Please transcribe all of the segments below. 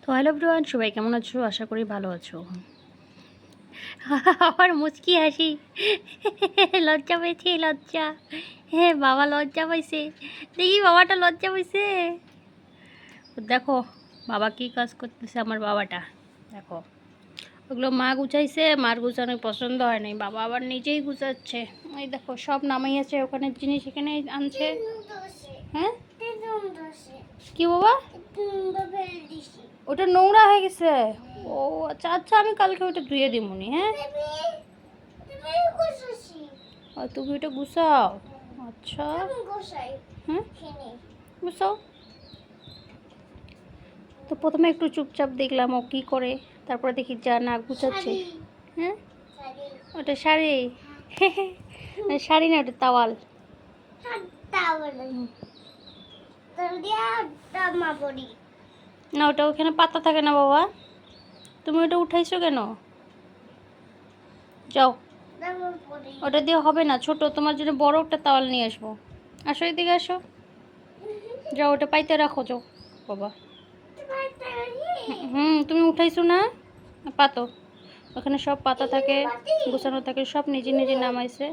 তো hello everyone, সবাই কেমন আছো? আশা করি ভালো আছো। আমার মুচকি হাসি, লজ্জা পেয়েছি, লজ্জা। হ্যাঁ, বাবা লজ্জা পাইছে। দেখি বাবাটা লজ্জা পাইছে। দেখো বাবা কি কাজ করতেছে। আমার বাবাটা দেখো, ওগুলো মা গুছাইছে, মার গুছানো পছন্দ হয় নাই, বাবা আবার নিজেই গুছাচ্ছে। ওই দেখো সব নামাইয়াছে, ওখানে জিনিস এখানে আনছে। হ্যাঁ কি বাবা, ওটা নোংরা হয়ে গেছে। ও আচ্ছা আচ্ছা, আমি কালকে ওটা ধুয়ে দিবনি। হ্যাঁ, তুমি ওটা গুছাও। আচ্ছা হ্যাঁ, গুছাও। তো প্রথমে একটু চুপচাপ দেখলাম ও কী করে, তারপরে দেখি যা না গুছাচ্ছে। হ্যাঁ, ওটা শাড়ি। শাড়ি না, ওটা তাওয়াল। না, ওটা ওখানে পাতা থাকে না বাবা, তুমি ওটা উঠাইছো কেন? যাও, ওটা দিয়ে হবে না, ছোট, তোমার জন্য বড় একটা তাওয়াল নিয়ে আসবো। আসো এদিকে আসো, যাও ওটা পাইতে রাখো, যাও বাবা। তুমি উঠাইছো না, পাতো, ওখানে সব পাতা থাকে, গোছানো থাকে, সব নিজে নিজে নামাইছে।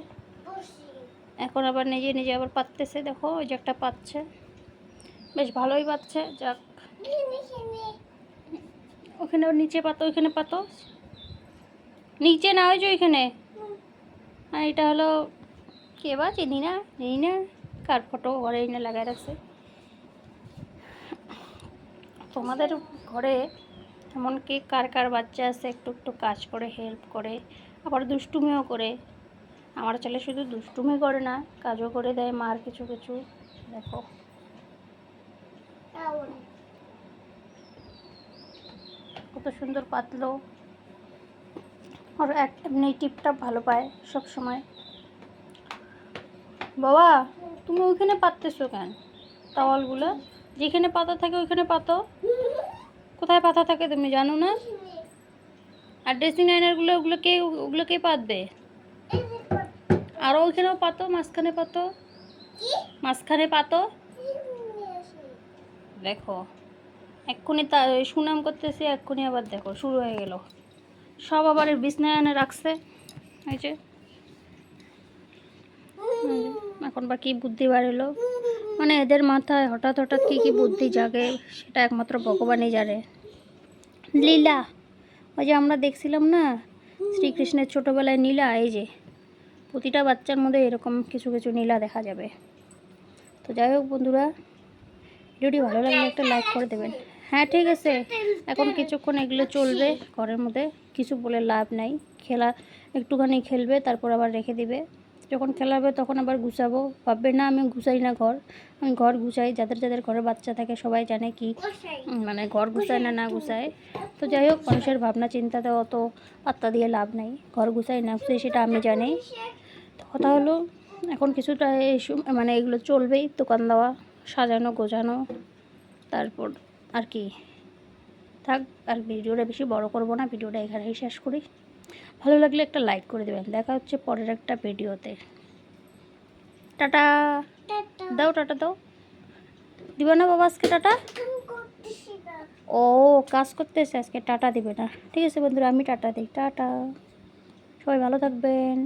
এখন আবার নিজে নিজে আবার পাততেছে, দেখো ওই যে একটা পাচ্ছে, বেশ ভালোই পাচ্ছে। যাক, ওখানে নিচে পাতো, ওইখানে পাতো, নিচে না, ওই যে ওইখানে। আর এটা হলো কে বা, চিনি না, জানি না কার ফটো ঘরে এনে লাগাই রাখছে। তোমাদের ঘরে এমনকি কার কার বাচ্চা আছে একটু একটু কাজ করে, হেল্প করে, আবার দুষ্টুমিও করে? আমার ছেলে শুধু দুষ্টুমি করে না, কাজও করে দেয় মার কিছু কিছু। দেখো কত সুন্দর পাতলো। আর এমনি টিপটাপ ভালো পায় সব সময়। বাবা, তুমি ওইখানে পাততেছো কেন তাওয়ালগুলো? যেখানে পাতা থাকে ওইখানে পাতো। কোথায় পাতা থাকে তুমি জানো না? আর ড্রেসিং লাইনারগুলো ওগুলো কে পাতবে? আরও ওইখানেও পাতো, মাঝখানে পাতো, মাঝখানে পাতো। দেখো এক্ষুনি তা সুনাম করতেছি, এক্ষুনি আবার দেখো শুরু হয়ে গেল। সব আবার বিছনায় এনে রাখছে। এই যে এখন বা কী বুদ্ধি বাড়লো, মানে এদের মাথায় হঠাৎ হঠাৎ কী কী বুদ্ধি জাগে সেটা একমাত্র ভগবানই জানে। লীলা, ওই যে আমরা দেখছিলাম না শ্রীকৃষ্ণের ছোটোবেলায় নীলা, এই যে প্রতিটা বাচ্চার মধ্যে এরকম কিছু কিছু নীলা দেখা যাবে। তো যাই হোক বন্ধুরা, ভিডিওটি ভালো লাগলে একটা লাইক করে দেবেন। হ্যাঁ ঠিক আছে, এখন কিছুক্ষণ এগুলো চলবে ঘরের মধ্যে, কিছু বলে লাভ নাই। খেলা একটুখানি খেলবে, তারপর আবার রেখে দিবে। যখন খেলাবে তখন আবার গুছাবো, ভাববে না আমি গুছাই না ঘর। আমি ঘর গুছাই, যাদের যাদের ঘরে বাচ্চা থাকে সবাই জানে কি মানে ঘর গুছায় না, না গুছায়। তো যাই হোক, মানুষের ভাবনা চিন্তাতে অত পাত্তা দিয়ে লাভ নাই, ঘর গুছাই না গুছাই সেটা আমি জানি। তো কথা হলো, এখন কিছুটা মানে এগুলো চলবেই, দোকান দেওয়া, সাজানো গোছানো, তারপর আর কি থাক। আর ভিডিওটা বেশি বড় করব না, ভিডিওটা এখানেই শেষ করি। ভালো লাগলে একটা লাইক করে দেবেন। দেখা হচ্ছে পরের একটা ভিডিওতে। টাটা দাও, টাটা দাও। দিবে না বাবা আজকে টাটা? ও কাজ করতেছে আজকে, টাটা দিবে না। ঠিক আছে বন্ধুরা, আমি টাটা দিই। টাটা, সবাই ভালো থাকবেন।